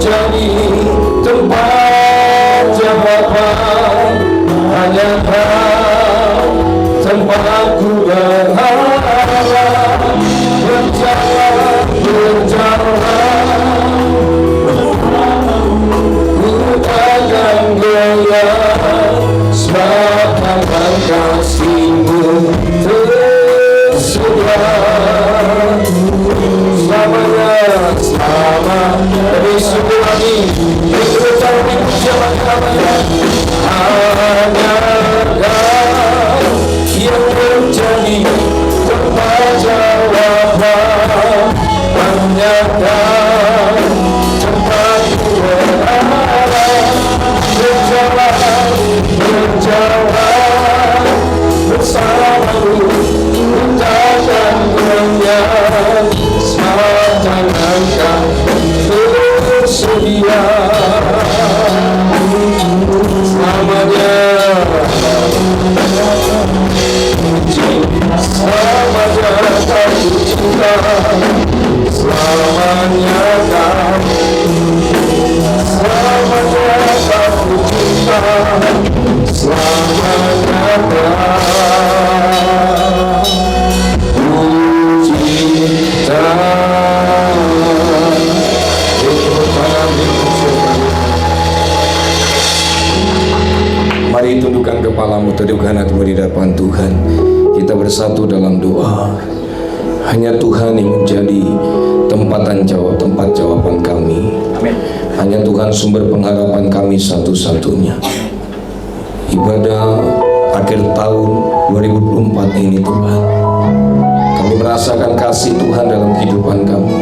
menjadi tempat jawaban, hanya Kau tempatku berharap. Berjalan, ku takkan goyah, sebab tangan kasih-Mu tersedia selamanya. Dari suku lagi bergetar di jalan namanya. Hanya Kau yang menjadi tempat jawaban, hanya Kau tempatku berharap. Berjalan bersama-Mu, ku takkan goyah, sebab tangan Kau tersedia selamanya. Selamanya Kau cinta, selamanya Kau, selamanya Kau cinta, selamanya Kau cinta. Mari tundukkan kepalamu, tundukkan hatimu di hadapan Tuhan. Kita bersatu dalam doa. Hanya Tuhan yang menjadi tempat jawaban kami. Amin. Hanya Tuhan sumber pengharapan kami satu-satunya. Ibadah akhir tahun 2024 ini Tuhan, kami merasakan kasih Tuhan dalam kehidupan kami.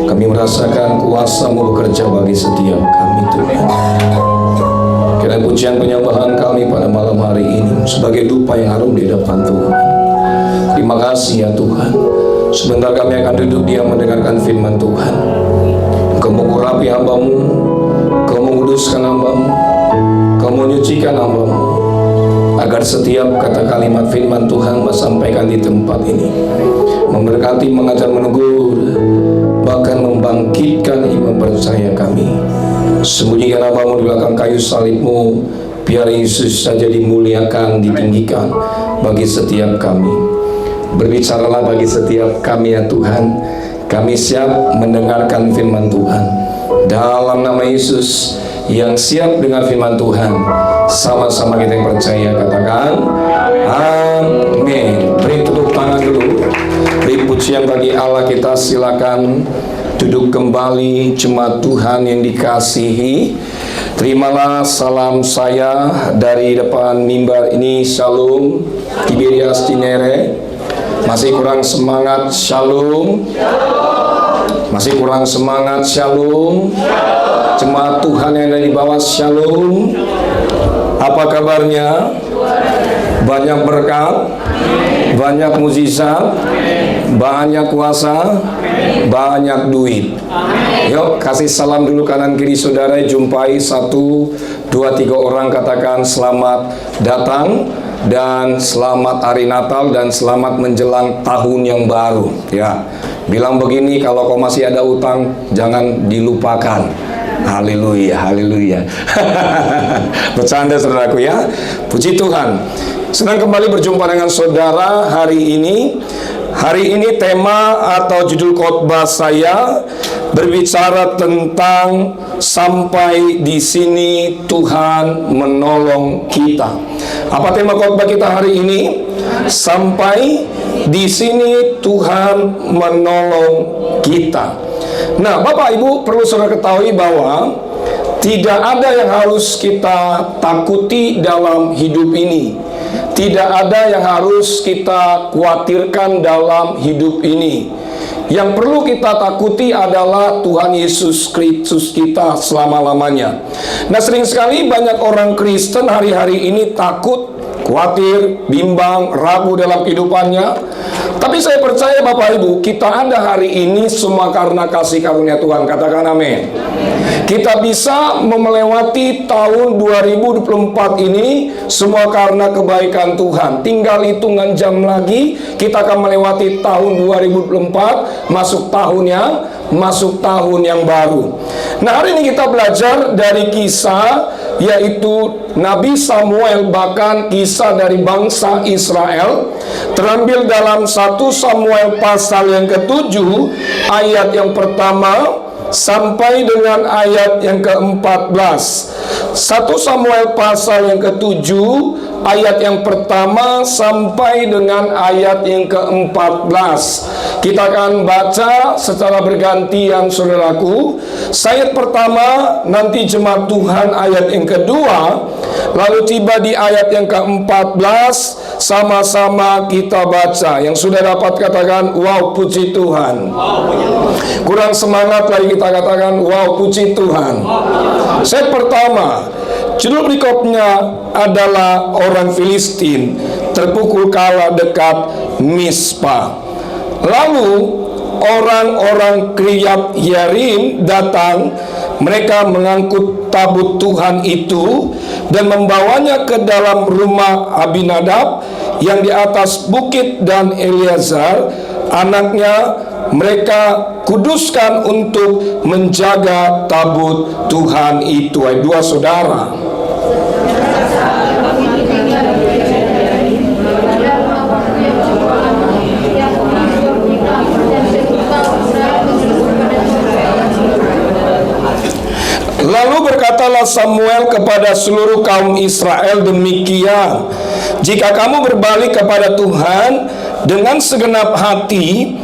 Kami merasakan kuasa-Mu bekerja bagi setiap kami Tuhan. Kiranya pujian penyembahan kami pada malam hari ini sebagai dupa yang harum di hadapan Tuhan. Terima kasih ya Tuhan. Sebentar kami akan duduk diam mendengarkan firman Tuhan. Engkau mengurapi hamba-Mu, Engkau menguduskan hamba-Mu, Engkau menyucikan hamba-Mu, agar setiap kata kalimat firman Tuhan sampaikan di tempat ini memberkati, mengajar, menegur, bahkan membangkitkan iman percaya kami. Sembunyikan hamba-Mu di belakang kayu salib-Mu, biar Yesus saja dimuliakan, ditinggikan bagi setiap kami. Berbicaralah bagi setiap kami ya Tuhan. Kami siap mendengarkan firman Tuhan. Dalam nama Yesus yang siap dengan firman Tuhan, sama-sama kita yang percaya katakan amin. Beri tepuk tangan dulu, beri pujian bagi Allah kita. Silakan duduk kembali jemaat Tuhan yang dikasihi. Terimalah salam saya dari depan mimbar ini. Shalom Tiberias Cinere. Masih kurang semangat? Shalom. Masih kurang semangat? Shalom. Jemaat Tuhan yang ada di bawah, shalom. Apa kabarnya? Banyak berkat, banyak mujizat, banyak kuasa, banyak duit. Yuk kasih salam dulu kanan kiri saudara. Jumpai 1, 2, 3 orang, katakan selamat datang dan selamat hari Natal dan selamat menjelang tahun yang baru. Ya, bilang begini, kalau kau masih ada utang jangan dilupakan. Haleluya, haleluya. Bercanda saudaraku ya. Puji Tuhan. Senang kembali berjumpa dengan saudara hari ini. Hari ini tema atau judul khotbah saya berbicara tentang sampai di sini Tuhan menolong kita. Apa tema khotbah kita hari ini? Sampai di sini Tuhan menolong kita. Nah, Bapak Ibu perlu saudara ketahui bahwa tidak ada yang harus kita takuti dalam hidup ini. Tidak ada yang harus kita khawatirkan dalam hidup ini. Yang perlu kita takuti adalah Tuhan Yesus Kristus kita selama-lamanya. Nah, sering sekali banyak orang Kristen hari-hari ini takut, khawatir, bimbang, ragu dalam kehidupannya. Tapi saya percaya Bapak Ibu, kita ada hari ini semua karena kasih karunia Tuhan. Katakan amin. Kita bisa melewati tahun 2024 ini semua karena kebaikan Tuhan. Tinggal hitungan jam lagi, kita akan melewati tahun 2024, masuk tahun yang baru. Nah, hari ini kita belajar dari kisah, yaitu Nabi Samuel, bahkan kisah dari bangsa Israel, terambil dalam 1 Samuel pasal yang ke-7 ayat yang pertama sampai dengan ayat yang ke-14. 1 Samuel pasal yang ke-7 ayat yang pertama sampai dengan ayat yang ke-14. Kita akan baca secara bergantian, saudaraku. Ayat pertama, nanti jemaat Tuhan ayat yang kedua, lalu tiba di ayat yang ke-14, sama-sama kita baca. Yang sudah dapat katakan, wow, puji Tuhan. Kurang semangat lagi kita katakan, wow, puji Tuhan. Ayat pertama, judul berikutnya adalah orang Filistin terpukul kalah dekat Mispa. Lalu orang-orang Kiryat Yearim datang, mereka mengangkut tabut Tuhan itu dan membawanya ke dalam rumah Abinadab yang di atas bukit, dan Eleazar anaknya mereka kuduskan untuk menjaga tabut Tuhan itu. Ayat 2, saudara. Lalu berkatalah Samuel kepada seluruh kaum Israel demikian, jika kamu berbalik kepada Tuhan dengan segenap hati,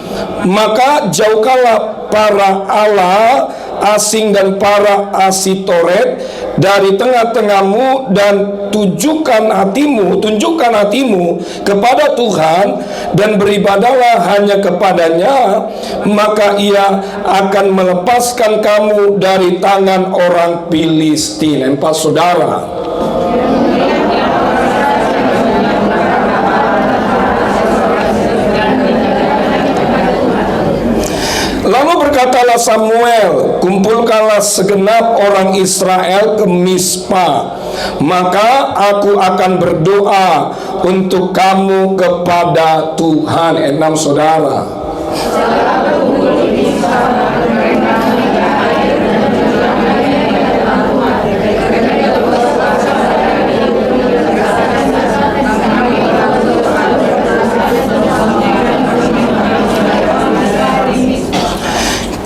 maka jauhkanlah para Allah asing dan para Asitoret dari tengah-tengahmu, dan tunjukkan hatimu kepada Tuhan dan beribadahlah hanya kepadanya, maka ia akan melepaskan kamu dari tangan orang Filistin. 4, saudara. Lalu berkatalah Samuel, kumpulkanlah segenap orang Israel ke Mispa, maka aku akan berdoa untuk kamu kepada Tuhan. 6, saudara.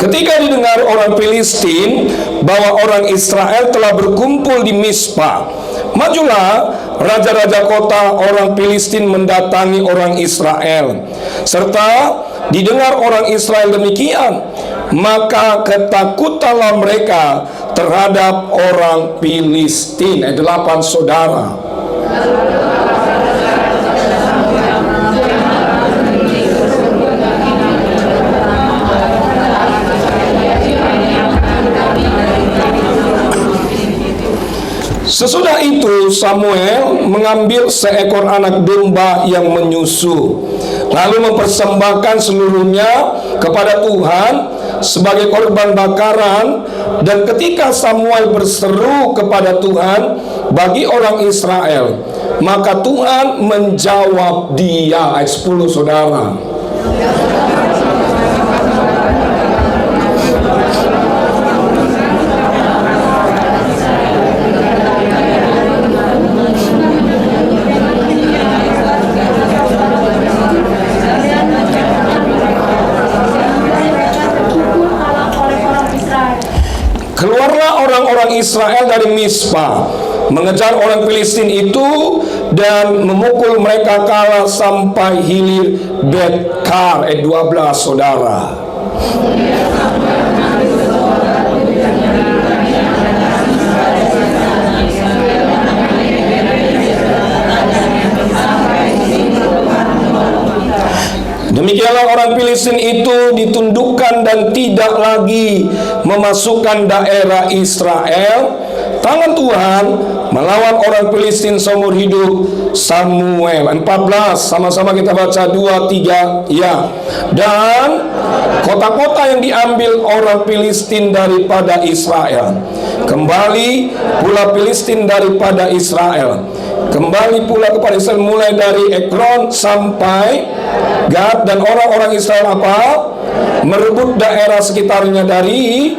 Ketika didengar orang Filistin bahwa orang Israel telah berkumpul di Mispa, majulah raja-raja kota orang Filistin mendatangi orang Israel. Serta didengar orang Israel demikian, maka ketakutanlah mereka terhadap orang Filistin. Ayat 8, saudara. Sesudah itu Samuel mengambil seekor anak domba yang menyusu, lalu mempersembahkan seluruhnya kepada Tuhan sebagai korban bakaran. Dan ketika Samuel berseru kepada Tuhan bagi orang Israel, maka Tuhan menjawab dia. Ayat 10, saudara. Keluarlah orang-orang Israel dari Mispa, mengejar orang Filistin itu dan memukul mereka kalah sampai hilir Bet-kar. Ayat 12, saudara. Demikianlah orang Filistin itu ditundukkan dan tidak lagi memasukkan daerah Israel, tangan Tuhan melawan orang Filistin seumur hidup. Samuel 14, sama-sama kita baca 2, 3, ya. Dan kota-kota yang diambil orang Filistin daripada Israel, kembali pula Filistin daripada Israel, kembali pula kepada Israel, mulai dari Ekron sampai Gad, dan orang-orang Israel apa? Merebut daerah sekitarnya dari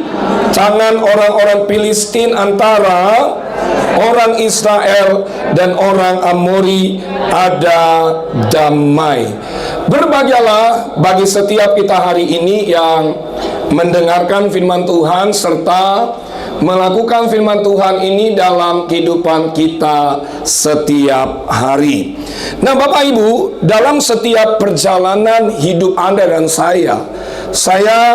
tangan orang-orang Filistin. Antara orang Israel dan orang Amori ada damai. Berbahagialah bagi setiap kita hari ini yang mendengarkan firman Tuhan serta melakukan firman Tuhan ini dalam kehidupan kita setiap hari. Nah, Bapak Ibu, dalam setiap perjalanan hidup Anda dan saya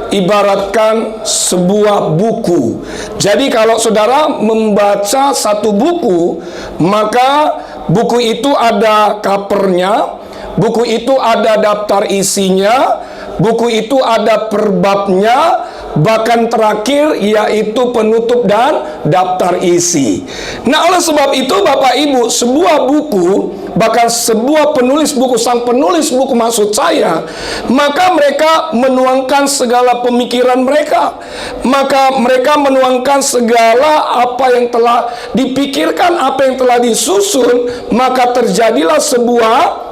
ibaratkan sebuah buku. Jadi kalau saudara membaca satu buku, maka buku itu ada covernya, buku itu ada daftar isinya, buku itu ada perbabnya, bahkan terakhir yaitu penutup dan daftar isi. Nah, oleh sebab itu Bapak Ibu, sebuah buku, bahkan sebuah penulis buku, sang penulis buku maksud saya, maka mereka menuangkan segala pemikiran mereka, maka mereka menuangkan segala apa yang telah dipikirkan, apa yang telah disusun, maka terjadilah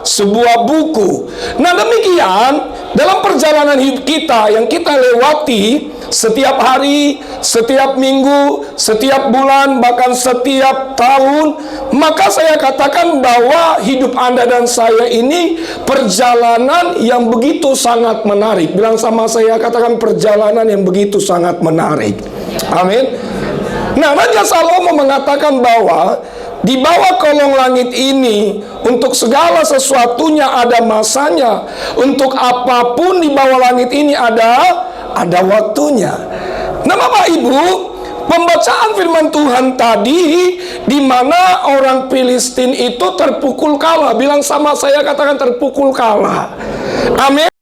sebuah buku. Nah, demikian dalam perjalanan hidup kita yang kita lewati setiap hari, setiap minggu, setiap bulan, bahkan setiap tahun, maka saya katakan bahwa hidup Anda dan saya ini perjalanan yang begitu sangat menarik. Bilang sama saya, katakan perjalanan yang begitu sangat menarik. Amin. Nah, Raja Salomo mengatakan bahwa di bawah kolong langit ini, untuk segala sesuatunya ada masanya. Untuk apapun di bawah langit ini ada waktunya. Nah, Bapak Ibu, pembacaan firman Tuhan tadi, di mana orang Filistin itu terpukul kalah. Bilang sama saya, katakan terpukul kalah. Amin.